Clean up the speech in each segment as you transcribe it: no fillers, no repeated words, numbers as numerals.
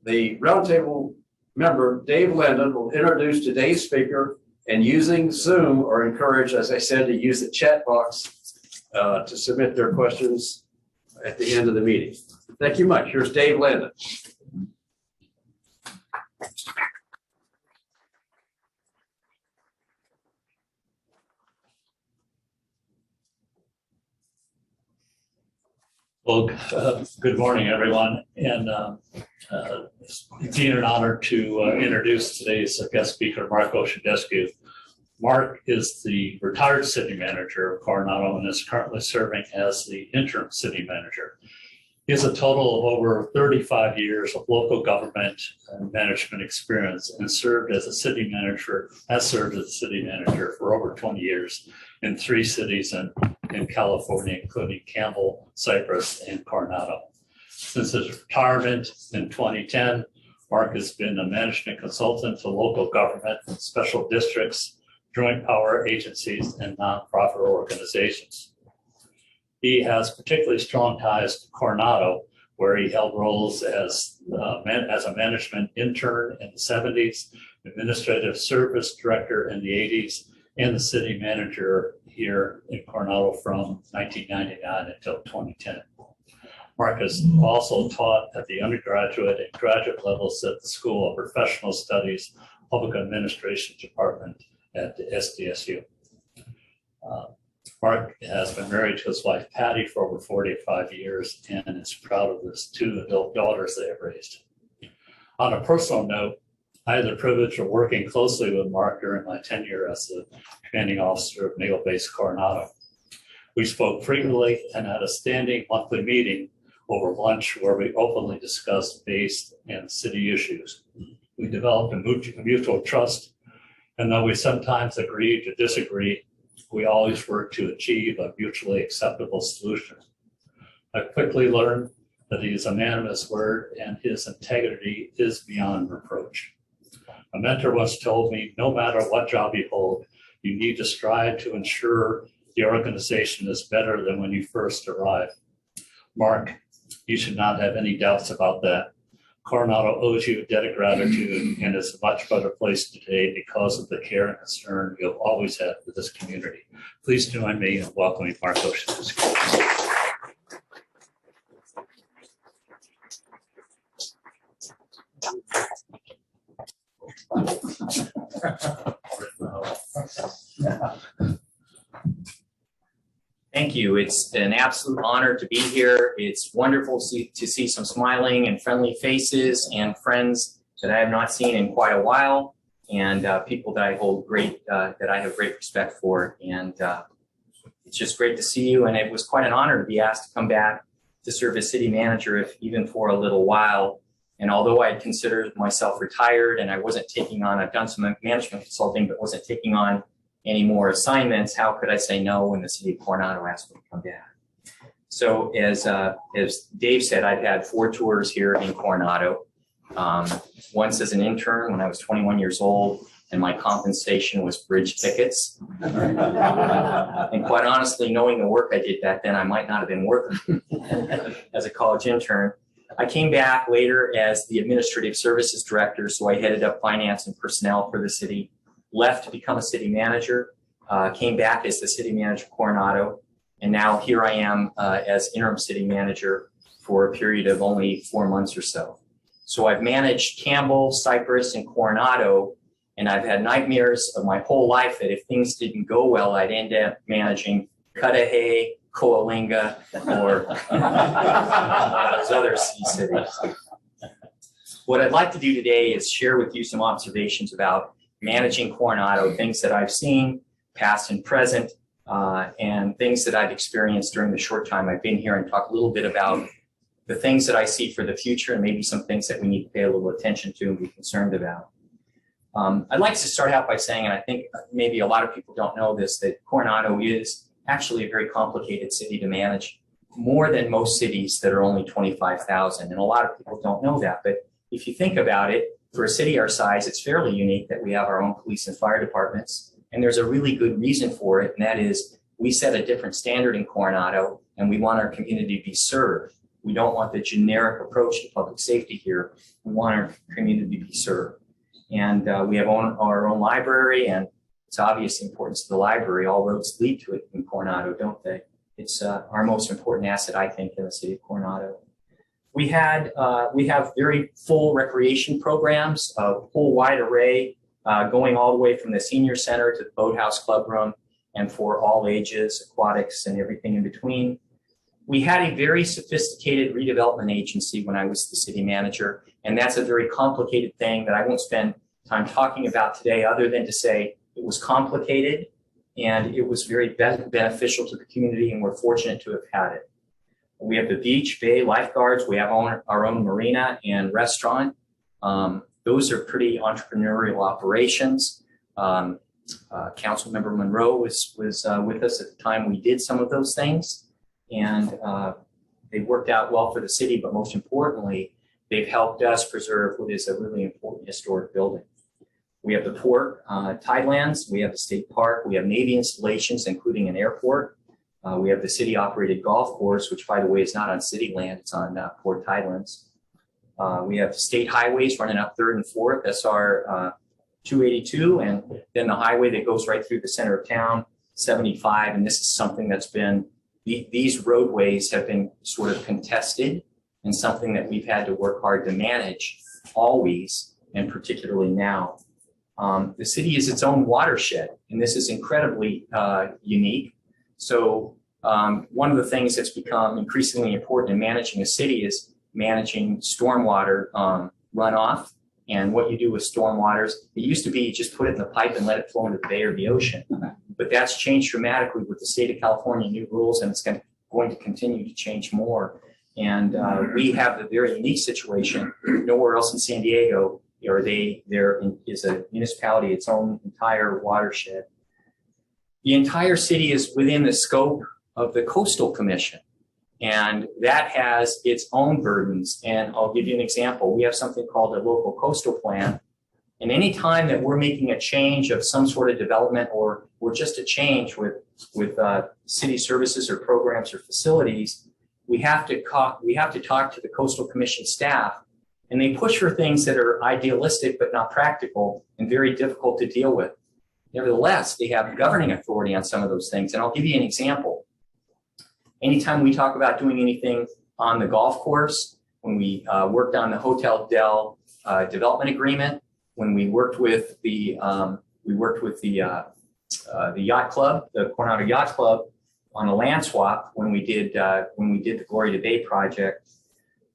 The roundtable member, Dave Linden, will introduce today's speaker, and using Zoom are encouraged, as I said, to use the chat box to submit their questions at the end of the meeting. Thank you much. Here's Dave Linden. Well, good morning, everyone. And it's an honor to introduce today's guest speaker, Mark Ochenduszko. Mark is the retired city manager of Coronado and is currently serving as the interim city manager. He has a total of over 35 years of local government and management experience and served as a city manager, for over 20 years in 3 cities in California, including Campbell, Cypress, and Coronado. Since his retirement in 2010, Mark has been a management consultant to local government, special districts, joint power agencies, and nonprofit organizations. He has particularly strong ties to Coronado, where he held roles as a management intern in the 70s, administrative service director in the 80s, and the city manager here in Coronado from 1999 until 2010. Mark has also taught at the undergraduate and graduate levels at the School of Professional Studies Public Administration Department at the SDSU. Mark has been married to his wife Patty for over 45 years and is proud of his 2 adult daughters they have raised. On a personal note, I had the privilege of working closely with Mark during my tenure as the commanding officer of Naval Base Coronado. We spoke frequently and had a standing monthly meeting over lunch where we openly discussed base and city issues. We developed a mutual trust, and though we sometimes agreed to disagree, we always worked to achieve a mutually acceptable solution. I quickly learned that he is a man of his word and his integrity is beyond reproach. A mentor once told me, no matter what job you hold, you need to strive to ensure the organization is better than when you first arrived. Mark, you should not have any doubts about that. Coronado owes you a debt of gratitude and is a much better place today because of the care and concern you have always had for this community. Please join me in welcoming Mark Ochenduszko. Thank you. It's an absolute honor to be here. It's wonderful to see some smiling and friendly faces and friends that I have not seen in quite a while, and people that I hold that I have great respect for. And it's just great to see you. And it was quite an honor to be asked to come back to serve as city manager, if even for a little while. And although I considered myself retired and I wasn't taking on, I've done some management consulting, but wasn't taking on any more assignments, how could I say no when the city of Coronado asked me to come back? So as Dave said, I've had 4 tours here in Coronado. Once as an intern when I was 21 years old, and my compensation was bridge tickets. And quite honestly, knowing the work I did back then, I might not have been working as a college intern. I came back later as the administrative services director, so I headed up finance and personnel for the city. Left to become a city manager, came back as the city manager of Coronado, and now here I am as interim city manager for a period of only 4 months or so. So I've managed Campbell, Cypress, and Coronado, and I've had nightmares of my whole life that if things didn't go well, I'd end up managing Cudahy, Coalinga, or those other sea cities. What I'd like to do today is share with you some observations about managing Coronado, things that I've seen, past and present, and things that I've experienced during the short time I've been here, and talk a little bit about the things that I see for the future and maybe some things that we need to pay a little attention to and be concerned about. I'd like to start out by saying, and I think maybe a lot of people don't know this, that Coronado is actually a very complicated city to manage, more than most cities that are only 25,000. And a lot of people don't know that. But if you think about it, for a city our size, it's fairly unique that we have our own police and fire departments. And there's a really good reason for it, and that is we set a different standard in Coronado, and we want our community to be served. We don't want the generic approach to public safety here. We want our community to be served. And we have our own library, and it's obvious the importance of the library. All roads lead to it in Coronado, don't they? It's our most important asset, I think, in the city of Coronado. We have very full recreation programs, a whole wide array, going all the way from the senior center to the boathouse club room, and for all ages, aquatics, and everything in between. We had a very sophisticated redevelopment agency when I was the city manager, and that's a very complicated thing that I won't spend time talking about today, other than to say it was complicated and it was very beneficial to the community, and we're fortunate to have had it. We have the beach, bay, lifeguards. We have our own marina and restaurant. Those are pretty entrepreneurial operations. Councilmember Monroe was with us at the time we did some of those things, and they worked out well for the city, but most importantly, they've helped us preserve what is a really important historic building. We have the port, Tidelands, we have the state park, we have Navy installations, including an airport. We have the city-operated golf course, which, by the way, is not on city land, it's on Port Tidelands. We have state highways running up 3rd and 4th, that's our 282, and then the highway that goes right through the center of town, 75, and this is something that's been, these roadways have been sort of contested, and something that we've had to work hard to manage always, and particularly now. The city is its own watershed, and this is incredibly unique. So one of the things that's become increasingly important in managing a city is managing stormwater runoff. And what you do with stormwaters, it used to be you just put it in the pipe and let it flow into the bay or the ocean. But that's changed dramatically with the state of California new rules, and it's going to continue to change more. And we have the very unique situation. Nowhere else in San Diego there is a municipality, its own entire watershed. The entire city is within the scope of the Coastal Commission, and that has its own burdens. And I'll give you an example. We have something called a local coastal plan, and any time that we're making a change of some sort of development or just a change with city services or programs or facilities, we have to talk to the Coastal Commission staff, and they push for things that are idealistic but not practical and very difficult to deal with. Nevertheless, they have governing authority on some of those things. And I'll give you an example. Anytime we talk about doing anything on the golf course, when we worked on the Hotel Del development agreement, when we worked with the yacht club, the Coronado Yacht Club, on a land swap, when we did the Glory to Bay project,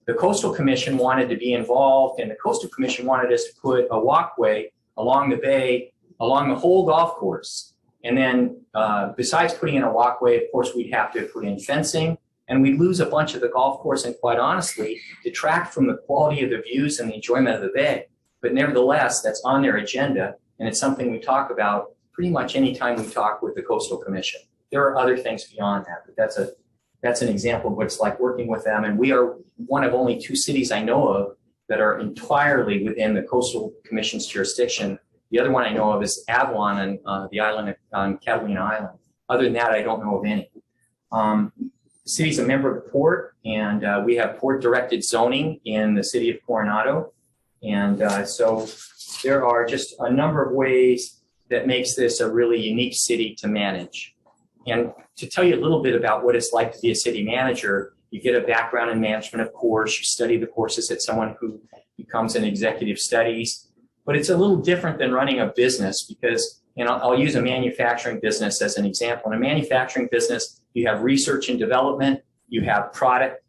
the Coastal Commission wanted to be involved, and the Coastal Commission wanted us to put a walkway along the bay, along the whole golf course. And then besides putting in a walkway, of course, we'd have to put in fencing, and we'd lose a bunch of the golf course and, quite honestly, detract from the quality of the views and the enjoyment of the bay. But nevertheless, that's on their agenda, and it's something we talk about pretty much any time we talk with the Coastal Commission. There are other things beyond that, but that's an example of what it's like working with them. And we are one of only 2 cities I know of that are entirely within the Coastal Commission's jurisdiction. The other one I know of is Avalon on the island on Catalina Island. Other than that, I don't know of any. The city's a member of the port, and we have port-directed zoning in the city of Coronado. And so there are just a number of ways that makes this a really unique city to manage. And to tell you a little bit about what it's like to be a city manager, you get a background in management, of course. You study the courses at someone who becomes an executive studies. But it's a little different than running a business because, and I'll use a manufacturing business as an example. In a manufacturing business, you have research and development, you have product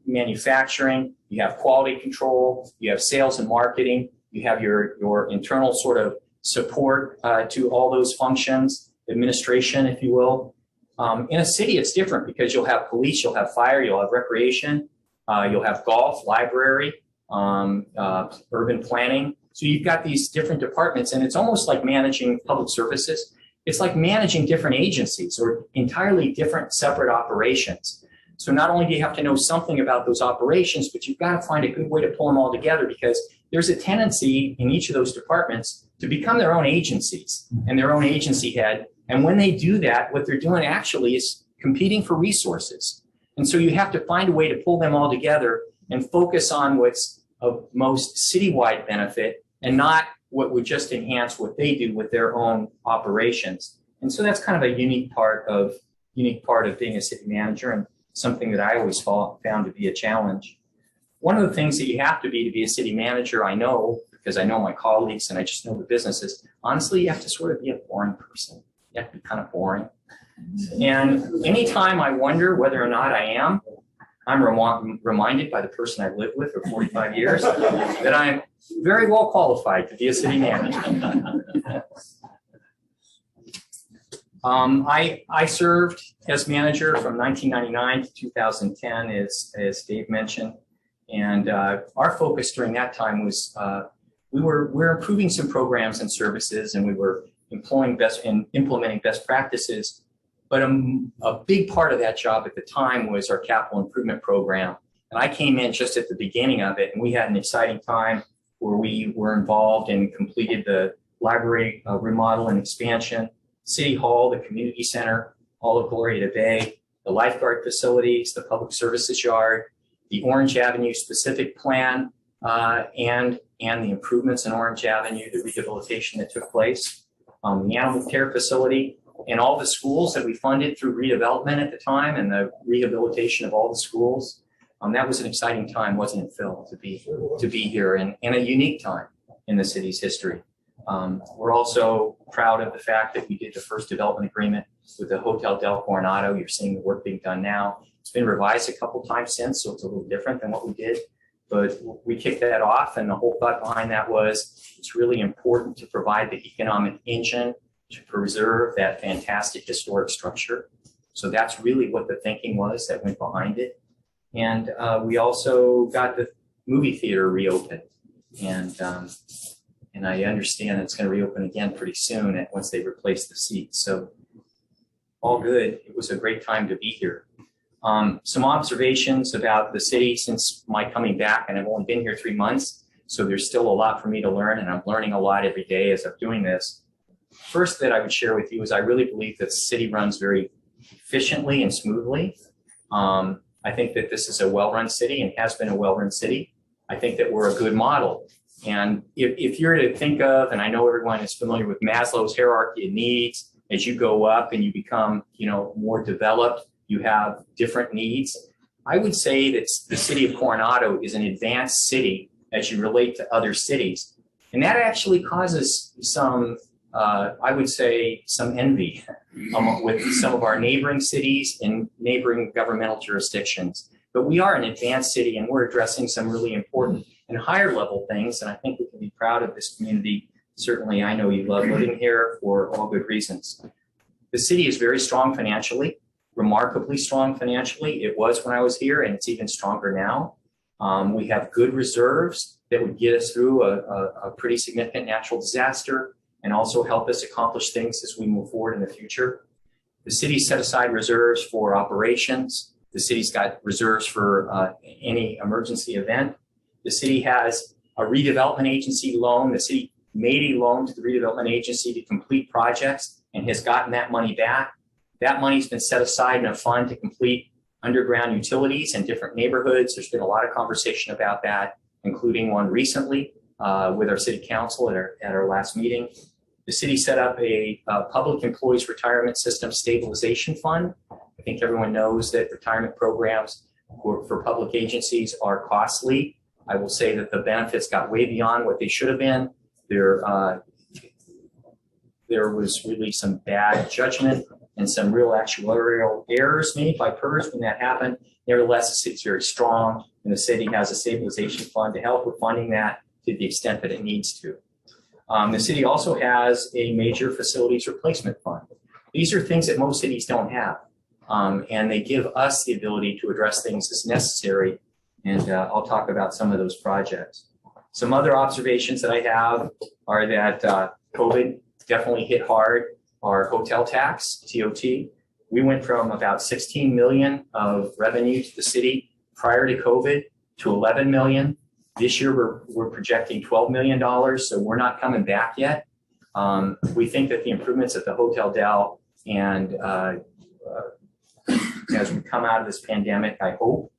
manufacturing, you have quality control, you have sales and marketing, you have your internal sort of support to all those functions, administration, if you will. In a city, it's different because you'll have police, you'll have fire, you'll have recreation, you'll have golf, library, urban planning. So you've got these different departments, and it's almost like managing public services. It's like managing different agencies or entirely different separate operations. So not only do you have to know something about those operations, but you've got to find a good way to pull them all together, because there's a tendency in each of those departments to become their own agencies and their own agency head. And when they do that, what they're doing actually is competing for resources. And so you have to find a way to pull them all together and focus on what's of most citywide benefit and not what would just enhance what they do with their own operations. And so that's kind of a unique part of being a city manager, and something that I always found to be a challenge. One of the things that you have to be a city manager, I know, because I know my colleagues and I just know the businesses, honestly, you have to sort of be a boring person. You have to be kind of boring. And anytime I wonder whether or not I am, I'm reminded by the person I've lived with for 45 years that I'm very well qualified to be a city manager. I served as manager from 1999 to 2010, as Dave mentioned. And our focus during that time was we were improving some programs and services, and we were implementing best practices. But a big part of that job at the time was our capital improvement program. And I came in just at the beginning of it, and we had an exciting time where we were involved and completed the library remodel and expansion, City Hall, the community center, all of Gloria Bay, the lifeguard facilities, the public services yard, the Orange Avenue specific plan, and the improvements in Orange Avenue, the rehabilitation that took place, the animal care facility, and all the schools that we funded through redevelopment at the time, and the rehabilitation of all the schools. That was an exciting time, wasn't it, Phil, to be here, and a unique time in the city's history. We're also proud of the fact that we did the first development agreement with the Hotel del Coronado. You're seeing the work being done now. It's been revised a couple times since, so it's a little different than what we did. But we kicked that off, and the whole thought behind that was it's really important to provide the economic engine to preserve that fantastic historic structure. So that's really what the thinking was that went behind it. And we also got the movie theater reopened. And I understand it's going to reopen again pretty soon once they replace the seats. So all good. It was a great time to be here. Some observations about the city since my coming back, and I've only been here 3 months, so there's still a lot for me to learn, and I'm learning a lot every day as I'm doing this. First that I would share with you is I really believe that the city runs very efficiently and smoothly. I think that this is a well-run city and has been a well-run city. I think that we're a good model. And if you're to think of, and I know everyone is familiar with Maslow's hierarchy of needs, as you go up and you become, more developed, you have different needs. I would say that the city of Coronado is an advanced city as you relate to other cities. And that actually causes some, I would say, some envy with some of our neighboring cities and neighboring governmental jurisdictions. But we are an advanced city, and we're addressing some really important and higher level things. And I think we can be proud of this community. Certainly, I know you love living here for all good reasons. The city is very strong financially, remarkably strong financially. It was when I was here, and it's even stronger now. We have good reserves that would get us through a pretty significant natural disaster and also help us accomplish things as we move forward in the future. The city set aside reserves for operations. The city's got reserves for any emergency event. The city has a redevelopment agency loan. The city made a loan to the redevelopment agency to complete projects and has gotten that money back. That money's been set aside in a fund to complete underground utilities in different neighborhoods. There's been a lot of conversation about that, including one recently with our city council at our last meeting. The city set up a public employees retirement system stabilization fund. I think everyone knows that retirement programs for public agencies are costly. I will say that the benefits got way beyond what they should have been. There was really some bad judgment and some real actuarial errors made by PERS when that happened. Nevertheless, the city's very strong, and the city has a stabilization fund to help with funding that to the extent that it needs to. The city also has a major facilities replacement fund. These are things that most cities don't have, and they give us the ability to address things as necessary, and I'll talk about some of those projects. Some other observations that I have are that COVID definitely hit hard our hotel tax, TOT. We went from about 16 million of revenue to the city prior to COVID to 11 million. This year, we're projecting $12 million, so we're not coming back yet. We think that the improvements at the Hotel Del and as we come out of this pandemic. I hope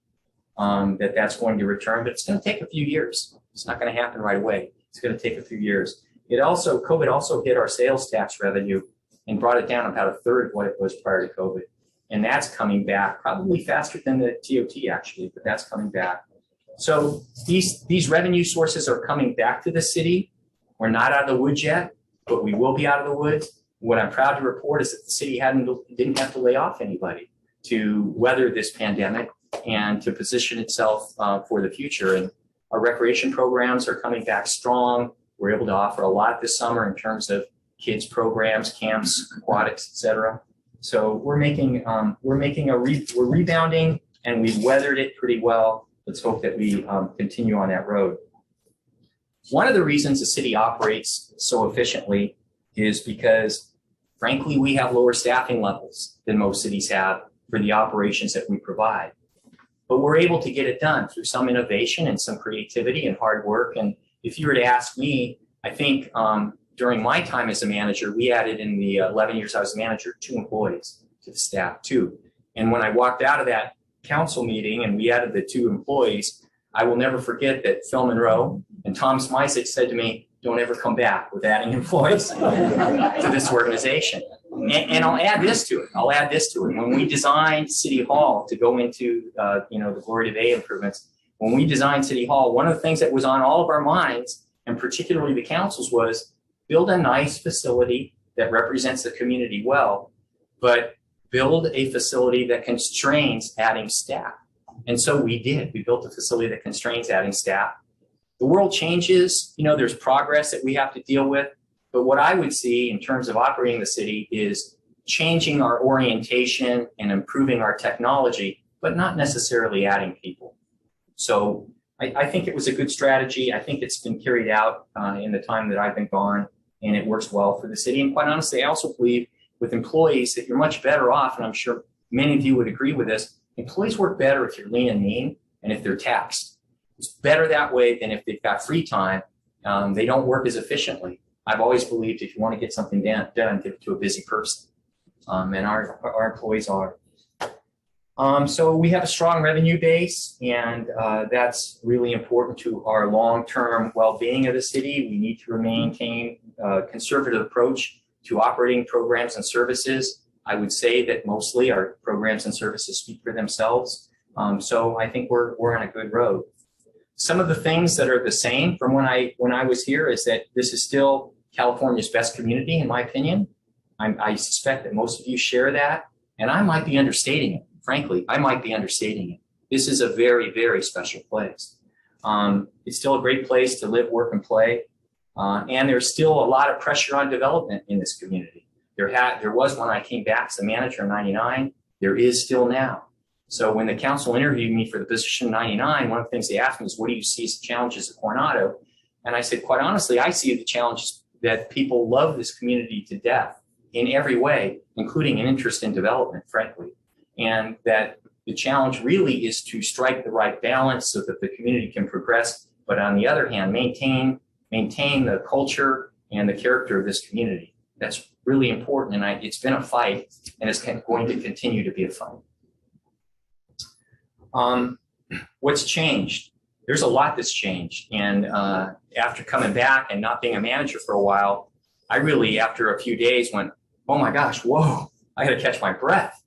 that that's going to return, but it's going to take a few years. It's not going to happen right away. It's going to take a few years. COVID also hit our sales tax revenue and brought it down about a third of what it was prior to COVID. And that's coming back probably faster than the TOT actually, but that's coming back. So these revenue sources are coming back to the city. We're not out of the woods yet, but we will be out of the woods. What I'm proud to report is that the city didn't have to lay off anybody to weather this pandemic and to position itself for the future. And our recreation programs are coming back strong. We're able to offer a lot this summer in terms of kids programs, camps, aquatics, etc. So we're rebounding, and we've weathered it pretty well. Let's hope that we continue on that road. One of the reasons the city operates so efficiently is because, frankly, we have lower staffing levels than most cities have for the operations that we provide. But we're able to get it done through some innovation and some creativity and hard work. And if you were to ask me, I think during my time as a manager, we added in the 11 years I was a manager, 2 employees to the staff, 2. And when I walked out of that council meeting and we added the 2 employees, I will never forget that Phil Monroe and Tom Smysic said to me, don't ever come back with adding employees to this organization. And I'll add this to it. When we designed City Hall to go into the Glory Day improvements, when we designed City Hall, one of the things that was on all of our minds, and particularly the council's, was build a nice facility that represents the community well, but build a facility that constrains adding staff. And so we did. We built a facility that constrains adding staff. The world changes. There's progress that we have to deal with. But what I would see in terms of operating the city is changing our orientation and improving our technology, but not necessarily adding people. So I think it was a good strategy. I think it's been carried out in the time that I've been gone, and it works well for the city. And quite honestly, I also believe with employees that you're much better off, and I'm sure many of you would agree with this, employees work better if you're lean and mean and if they're taxed. It's better that way than if they've got free time. They don't work as efficiently. I've always believed if you want to get something done, give it to a busy person. And our employees are. So we have a strong revenue base, and that's really important to our long-term well-being of the city. We need to maintain a conservative approach to operating programs and services. I would say that mostly our programs and services speak for themselves. So I think we're on a good road. Some of the things that are the same from when I was here is that this is still California's best community, in my opinion. I suspect that most of you share that, and I might be understating it. Frankly, I might be understating it. This is a very, very special place. It's still a great place to live, work, and play. And there's still a lot of pressure on development in this community. There was when I came back as a manager in '99. There is still now. So when the council interviewed me for the position in '99, one of the things they asked me was, what do you see as the challenges at Coronado? And I said, quite honestly, I see the challenges that people love this community to death in every way, including an interest in development, frankly. And that the challenge really is to strike the right balance so that the community can progress, but on the other hand, maintain the culture and the character of this community. That's really important, and it's been a fight, and it's going to continue to be a fight. What's changed? There's a lot that's changed, and after coming back and not being a manager for a while, I really, after a few days, went, oh my gosh, whoa, I got to catch my breath.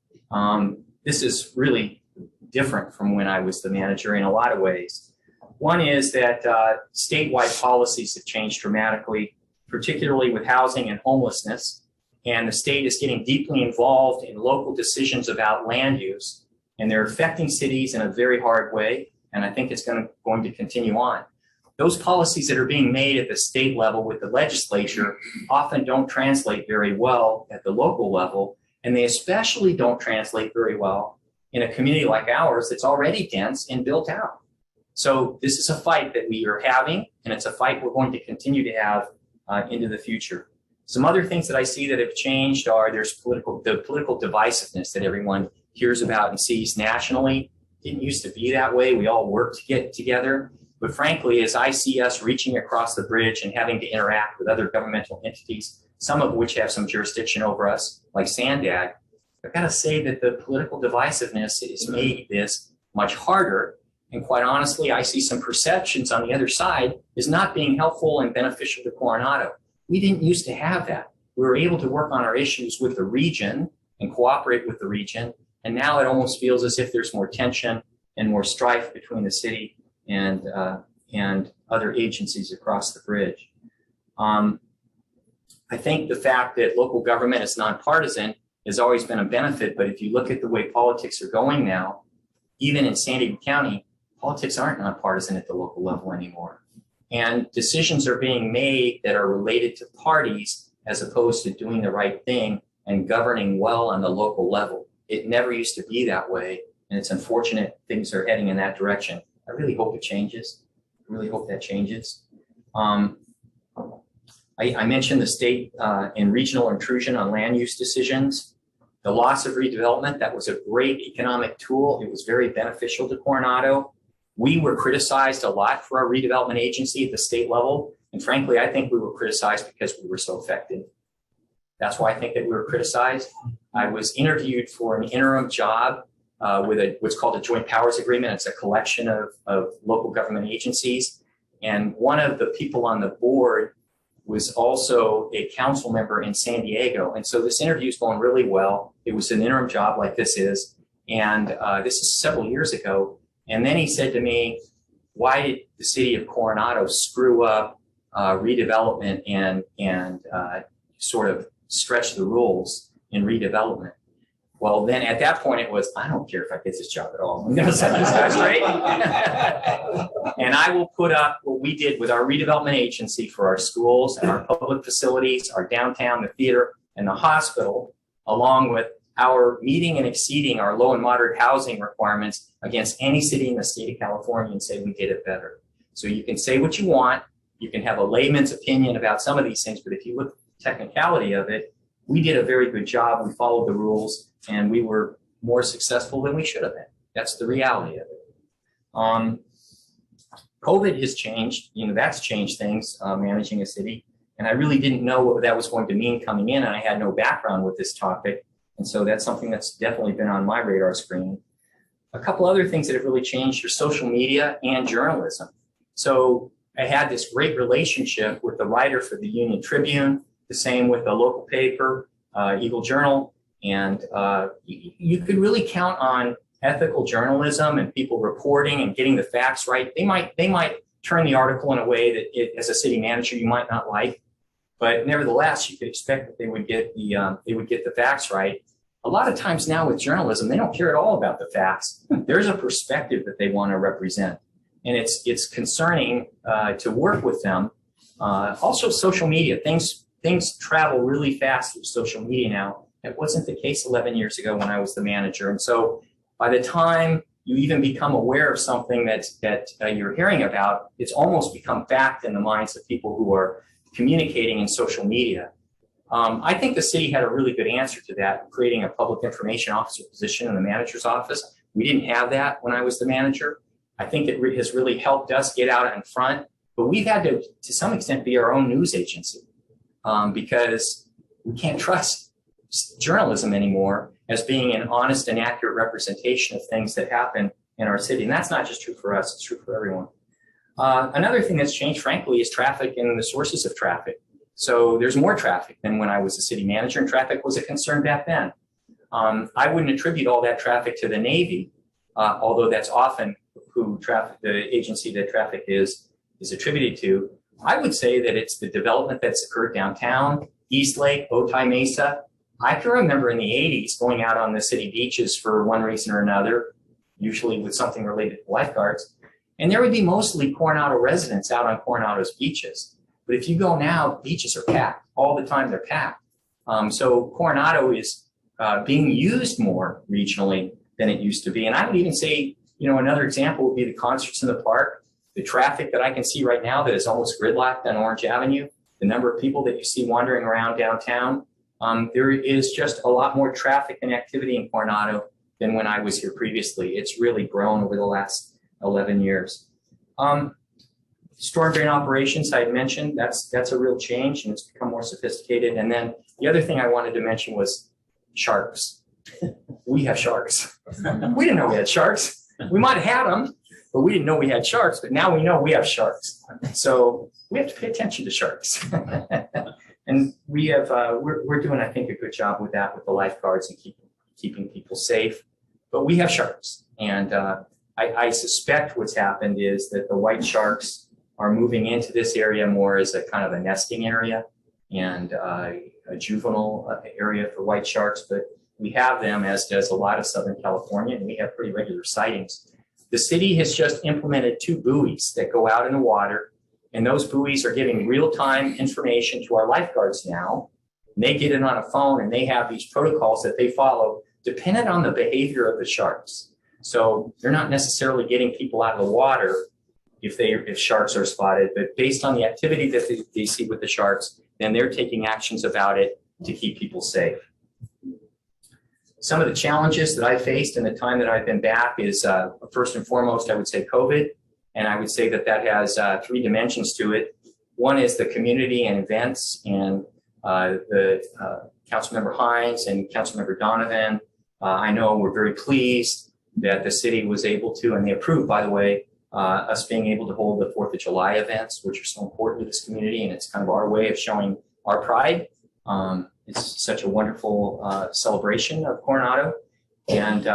This is really different from when I was the manager in a lot of ways. One is that statewide policies have changed dramatically, particularly with housing and homelessness, and the state is getting deeply involved in local decisions about land use, and they're affecting cities in a very hard way, and I think it's going to continue on. Those policies that are being made at the state level with the legislature often don't translate very well at the local level, and they especially don't translate very well in a community like ours that's already dense and built out. So this is a fight that we are having, and it's a fight we're going to continue to have into the future. Some other things that I see that have changed are the political divisiveness that everyone hears about and sees nationally. Didn't used to be that way. We all worked to get together. But frankly, as I see us reaching across the bridge and having to interact with other governmental entities, some of which have some jurisdiction over us, like Sandag, I've got to say that the political divisiveness has made this much harder. And quite honestly, I see some perceptions on the other side as not being helpful and beneficial to Coronado. We didn't used to have that. We were able to work on our issues with the region and cooperate with the region. And now it almost feels as if there's more tension and more strife between the city and other agencies across the bridge. I think the fact that local government is nonpartisan has always been a benefit, but if you look at the way politics are going now, even in San Diego County, politics aren't nonpartisan at the local level anymore. And decisions are being made that are related to parties as opposed to doing the right thing and governing well on the local level. It never used to be that way, and it's unfortunate things are heading in that direction. I really hope it changes. I really hope that changes. I mentioned the state and regional intrusion on land use decisions. The loss of redevelopment, that was a great economic tool. It was very beneficial to Coronado. We were criticized a lot for our redevelopment agency at the state level. And frankly, I think we were criticized because we were so effective. That's why I think that we were criticized. I was interviewed for an interim job with what's called a joint powers agreement. It's a collection of local government agencies. And one of the people on the board was also a council member in San Diego. And so this interview is going really well. It was an interim job like this is. And this is several years ago. And then he said to me, why did the city of Coronado screw up redevelopment and sort of stretch the rules in redevelopment? Well, then at that point it was, I don't care if I get this job at all. I'm going to set this guy straight. And I will put up what we did with our redevelopment agency for our schools and our public facilities, our downtown, the theater, and the hospital, along with our meeting and exceeding our low and moderate housing requirements against any city in the state of California and say we did it better. So you can say what you want. You can have a layman's opinion about some of these things, but if you look at the technicality of it, we did a very good job. We followed the rules, and we were more successful than we should have been. That's the reality of it. COVID has changed. That's changed things, managing a city. And I really didn't know what that was going to mean coming in, and I had no background with this topic. And so that's something that's definitely been on my radar screen. A couple other things that have really changed are social media and journalism. So I had this great relationship with the writer for the Union Tribune, the same with the local paper, Eagle Journal. And you could really count on ethical journalism and people reporting and getting the facts right. They might turn the article in a way that as a city manager, you might not like. But nevertheless, you could expect that they would get the facts right. A lot of times now with journalism, they don't care at all about the facts. There's a perspective that they want to represent, and it's concerning to work with them. Also, social media, things travel really fast through social media now. It wasn't the case 11 years ago when I was the manager, and so by the time you even become aware of something that you're hearing about, it's almost become fact in the minds of people who are communicating in social media. I think the city had a really good answer to that, creating a public information officer position in the manager's office. We didn't have that when I was the manager. I think it has really helped us get out in front, but we've had to some extent, be our own news agency because we can't trust journalism anymore as being an honest and accurate representation of things that happen in our city. And that's not just true for us, it's true for everyone. Another thing that's changed, frankly, is traffic and the sources of traffic. So there's more traffic than when I was a city manager, and traffic was a concern back then. I wouldn't attribute all that traffic to the Navy, although that's often who the agency that traffic is attributed to. I would say that it's the development that's occurred downtown, East Lake, Otay Mesa. I can remember in the 80s going out on the city beaches for one reason or another, usually with something related to lifeguards. And there would be mostly Coronado residents out on Coronado's beaches. But if you go now, beaches are packed. All the time they're packed. So Coronado is being used more regionally than it used to be. And I would even say, another example would be the concerts in the park. The traffic that I can see right now that is almost gridlocked on Orange Avenue, the number of people that you see wandering around downtown, there is just a lot more traffic and activity in Coronado than when I was here previously. It's really grown over the last 11 years. Storm drain operations, I had mentioned, that's a real change and it's become more sophisticated. And then the other thing I wanted to mention was sharks. we have sharks. We didn't know we had sharks. We might have had them, but we didn't know we had sharks. But now we know we have sharks. So we have to pay attention to sharks. And we have, we're doing, I think, a good job with that with the lifeguards and keeping people safe. But we have sharks. And I suspect what's happened is that the white sharks are moving into this area more as a kind of a nesting area and a juvenile area for white sharks. But we have them, as does a lot of Southern California, and we have pretty regular sightings. The city has just implemented 2 buoys that go out in the water, and those buoys are giving real-time information to our lifeguards now. And they get it on a phone, and they have these protocols that they follow dependent on the behavior of the sharks. So they're not necessarily getting people out of the water if sharks are spotted, but based on the activity that they see with the sharks, then they're taking actions about it to keep people safe. Some of the challenges that I faced in the time that I've been back is, first and foremost, I would say COVID. And I would say that has 3 dimensions to it. One is the community and events, and the Councilmember Hines and Councilmember Donovan, I know we're very pleased that the city was able to, and they approved, by the way, us being able to hold the 4th of July events, which are so important to this community, and it's kind of our way of showing our pride. It's such a wonderful celebration of Coronado. And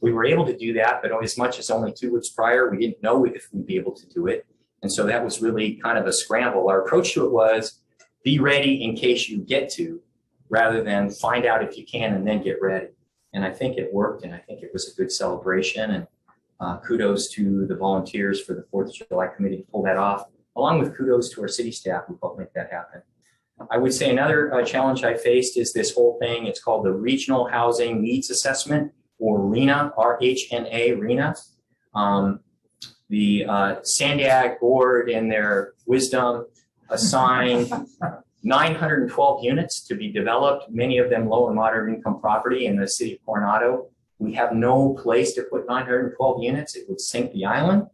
we were able to do that, but as much as only 2 weeks prior, we didn't know if we'd be able to do it. And so that was really kind of a scramble. Our approach to it was be ready in case you get to, rather than find out if you can and then get ready. And I think it worked, and I think it was a good celebration. And kudos to the volunteers for the 4th of July committee to pull that off, along with kudos to our city staff who helped make that happen. I would say another challenge I faced is this whole thing. It's called the Regional Housing Needs Assessment, or RHNA, R-H-N-A, RHNA. The Sandag board, in their wisdom, assigned 912 units to be developed, many of them low and moderate income property in the city of Coronado. We have no place to put 912 units. It would sink the island.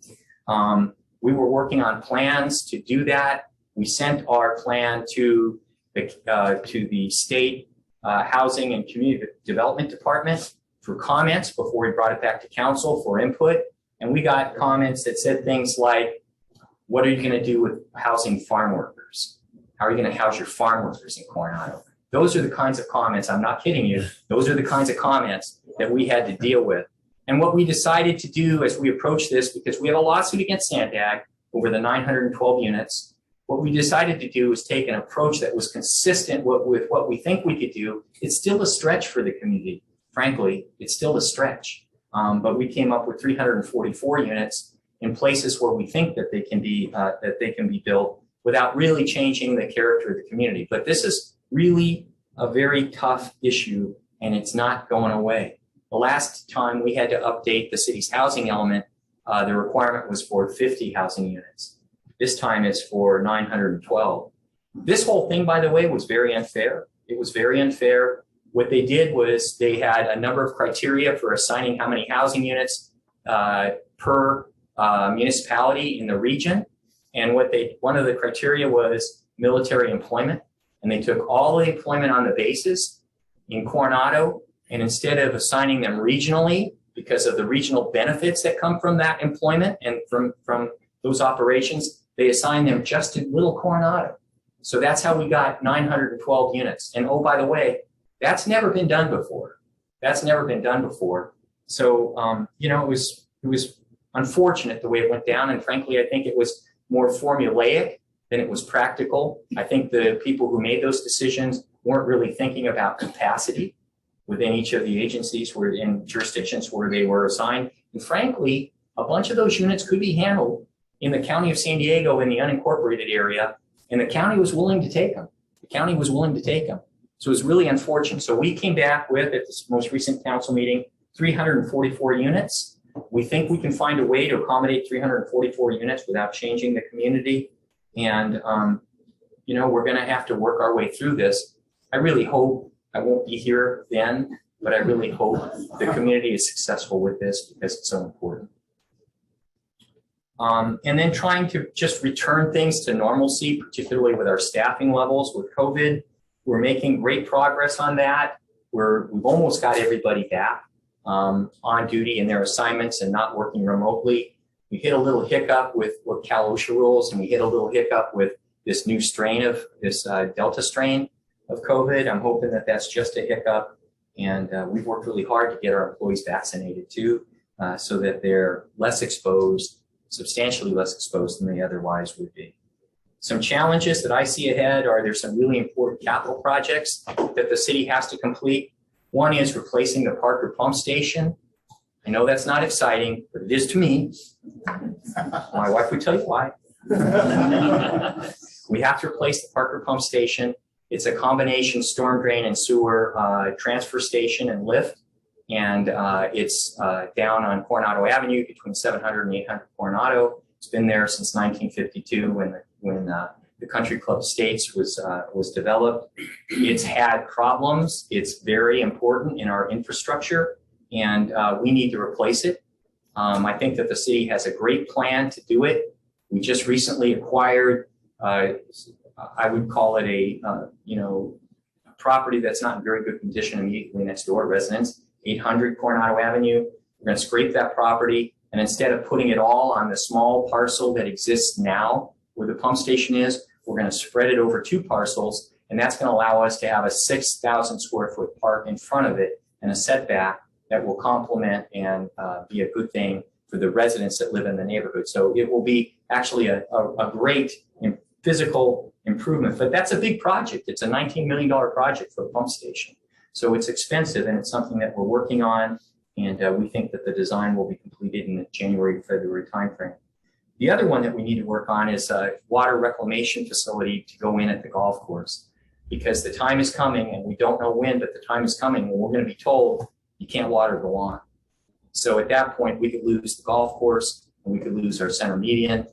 We were working on plans to do that. We sent our plan to the state Housing and Community Development Department for comments before we brought it back to council for input. And we got comments that said things like, what are you going to do with housing farm workers? How are you going to house your farm workers in Coronado? Those are the kinds of comments, I'm not kidding you, those are the kinds of comments that we had to deal with. And what we decided to do as we approached this, because we have a lawsuit against Sandag over the 912 units, what we decided to do was take an approach that was consistent with what we think we could do. It's still a stretch for the community. Frankly, it's still a stretch. But we came up with 344 units in places where we think that they can be built without really changing the character of the community. But this is really a very tough issue, and it's not going away. The last time we had to update the city's housing element, the requirement was for 50 housing units. This time it's for 912. This whole thing, by the way, was very unfair. It was very unfair. What they did was they had a number of criteria for assigning how many housing units per municipality in the region. And one of the criteria was military employment. And they took all the employment on the bases in Coronado, and instead of assigning them regionally because of the regional benefits that come from that employment and from those operations, they assigned them just to Little Coronado. So that's how we got 912 units. And oh, by the way, that's never been done before. That's never been done before. So, you know, it was unfortunate the way it went down. And frankly, I think it was more formulaic than it was practical. I think the people who made those decisions weren't really thinking about capacity within each of the agencies in jurisdictions where they were assigned. And frankly, a bunch of those units could be handled in the county of San Diego in the unincorporated area, and the county was willing to take them. The county was willing to take them. So it was really unfortunate. So we came back with, at this most recent council meeting, 344 units. We think we can find a way to accommodate 344 units without changing the community. And, you know, we're going to have to work our way through this. I really hope I won't be here then, but I really hope the community is successful with this because it's so important. And then trying to just return things to normalcy, particularly with our staffing levels with COVID. We're making great progress on that. we've almost got everybody back on duty in their assignments and not working remotely. We hit a little hiccup with what Cal OSHA rules, and we hit a little hiccup with this new strain of this Delta strain of COVID. I'm hoping that that's just a hiccup, and we've worked really hard to get our employees vaccinated too, so that they're less exposed, substantially less exposed than they otherwise would be. Some challenges that I see ahead are there's some really important capital projects that the city has to complete. One is replacing the Parker pump station. I know that's not exciting, but it is to me. My wife would tell you why. We have to replace the Parker pump station. It's a combination storm drain and sewer transfer station and lift. And it's down on Coronado Avenue between 700 and 800 Coronado. It's been there since 1952 when the Country Club Estates was developed. It's had problems. It's very important in our infrastructure, and we need to replace it. I think that the city has a great plan to do it. We just recently acquired, I would call it a property that's not in very good condition immediately next door, residents, 800 Coronado Avenue. We're going to scrape that property, and instead of putting it all on the small parcel that exists now where the pump station is, we're going to spread it over 2 parcels, and that's going to allow us to have a 6,000 square foot park in front of it and a setback that will complement and be a good thing for the residents that live in the neighborhood. So it will be actually a great physical improvement, but that's a big project. It's a $19 million project for a pump station. So it's expensive, and it's something that we're working on, and we think that the design will be completed in the January, February timeframe. The other one that we need to work on is a water reclamation facility to go in at the golf course, because the time is coming, and we don't know when, but the time is coming when we're going to be told you can't water the lawn. So at that point, we could lose the golf course, and we could lose our center median.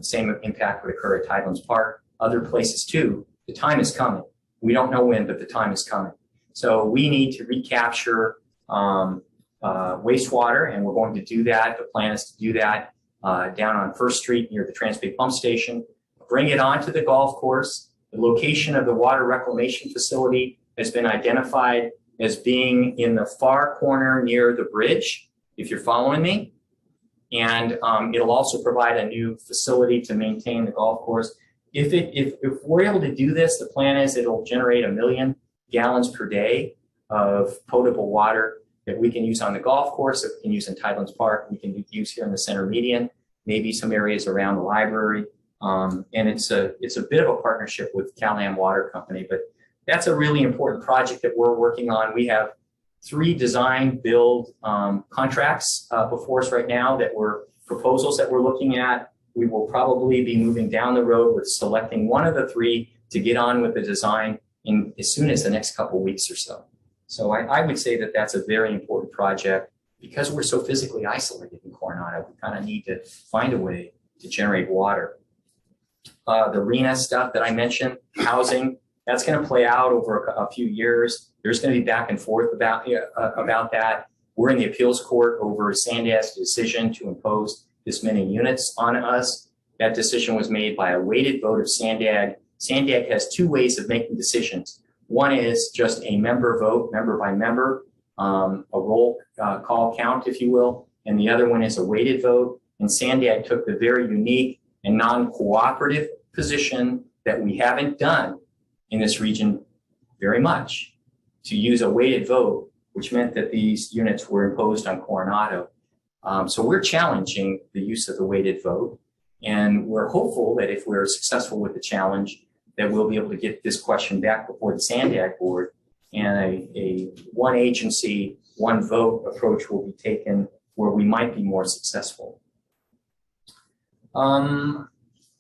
Same impact would occur at Tidelands Park, other places too. The time is coming. We don't know when, but the time is coming. So we need to recapture wastewater, and we're going to do that. The plan is to do that down on First Street near the Transbay Pump Station, bring it onto the golf course. The location of the water reclamation facility has been identified as being in the far corner near the bridge, if you're following me. And it'll also provide a new facility to maintain the golf course. If we're able to do this, the plan is it'll generate 1 million gallons per day of potable water that we can use on the golf course, that we can use in Tidelands Park, we can use here in the center median, maybe some areas around the library. And it's a bit of a partnership with Cal-Am Water Company, but that's a really important project that we're working on. We have 3 design build contracts before us right now that were proposals that we're looking at. We will probably be moving down the road with selecting one of the 3 to get on with the design in as soon as the next couple weeks or so. So I would say that that's a very important project. Because we're so physically isolated in Coronado, we kind of need to find a way to generate water. The arena stuff that I mentioned, housing, that's going to play out over a few years. There's going to be back and forth about that. We're in the appeals court over Sandag's decision to impose this many units on us. That decision was made by a weighted vote of Sandag. Sandag has 2 ways of making decisions. One is just a member vote, member by member, a roll call count, if you will. And the other one is a weighted vote. And Sandag took the very unique and non-cooperative position that we haven't done in this region very much, to use a weighted vote, which meant that these units were imposed on Coronado. So we're challenging the use of the weighted vote. And we're hopeful that if we're successful with the challenge, that we'll be able to get this question back before the Sandag board, and a one agency, one vote approach will be taken where we might be more successful.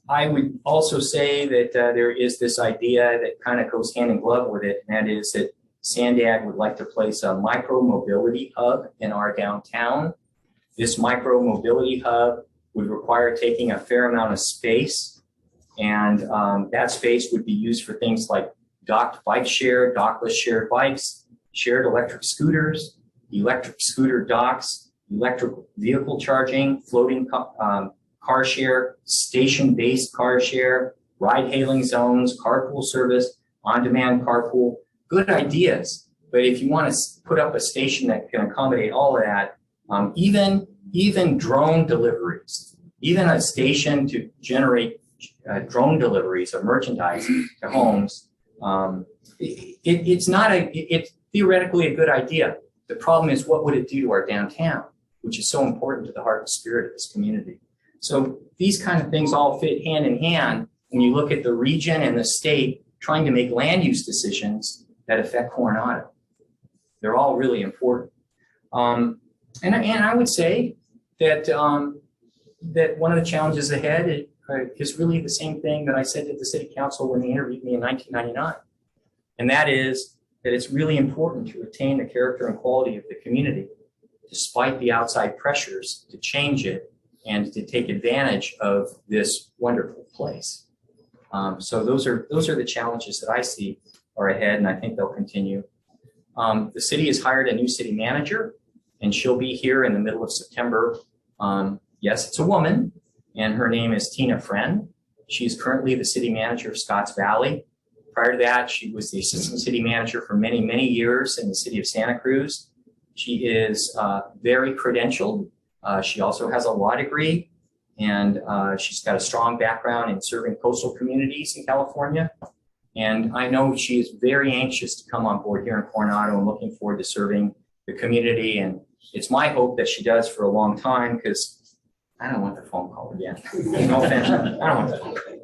I would also say that there is this idea that kind of goes hand in glove with it, and that is that Sandag would like to place a micro mobility hub in our downtown. This micro mobility hub would require taking a fair amount of space, and that space would be used for things like docked bike share, dockless shared bikes, shared electric scooters, electric scooter docks, electric vehicle charging, floating car share, station-based car share, ride-hailing zones, carpool service, on-demand carpool. Good ideas, But if you want to put up a station that can accommodate all of that, even drone deliveries, even a station to generate drone deliveries of merchandise to homes, it's theoretically a good idea. The problem is, what would it do to our downtown, which is so important to the heart and spirit of this community? So these kind of things all fit hand in hand when you look at the region and the state trying to make land use decisions that affect Coronado. They're all really important. And I would say that that one of the challenges ahead is really the same thing that I said to the city council when they interviewed me in 1999. And that is that it's really important to retain the character and quality of the community, despite the outside pressures to change it and to take advantage of this wonderful place. So those are the challenges that I see are ahead, and I think they'll continue. The city has hired a new city manager, and she'll be here in the middle of September. Yes, it's a woman, and her name is Tina Friend. She's currently the city manager of Scotts Valley. Prior to that, she was the assistant city manager for many, many years in the city of Santa Cruz. She is very credentialed. She also has a law degree, and she's got a strong background in serving coastal communities in California. And I know she is very anxious to come on board here in Coronado and looking forward to serving the community. And it's my hope that she does for a long time, because I don't want the phone call again. No offense. I don't want the phone call.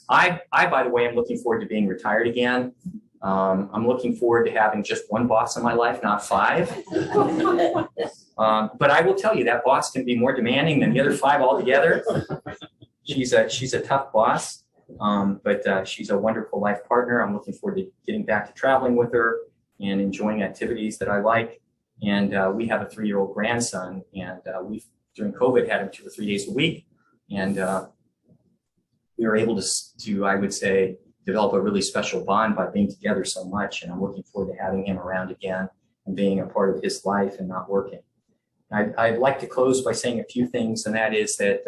I, by the way, am looking forward to being retired again. I'm looking forward to having just one boss in my life, not 5. But I will tell you, that boss can be more demanding than the other 5 altogether. She's a tough boss, but she's a wonderful life partner. I'm looking forward to getting back to traveling with her and enjoying activities that I like. And we have a 3-year-old grandson, and we've, during COVID, had him 2 or 3 days a week. And we were able to, I would say, develop a really special bond by being together so much. And I'm looking forward to having him around again and being a part of his life and not working. I'd like to close by saying a few things, and that is that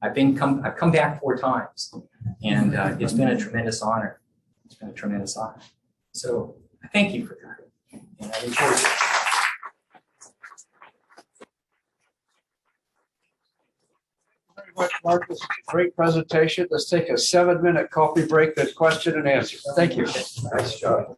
I've come back 4 times, and it's been a tremendous honor. It's been a tremendous honor. So I thank you for that, and I enjoyed it. Very much, Mark. This is a great presentation. Let's take a 7-minute coffee break, then question and answer. Thank you. Nice job.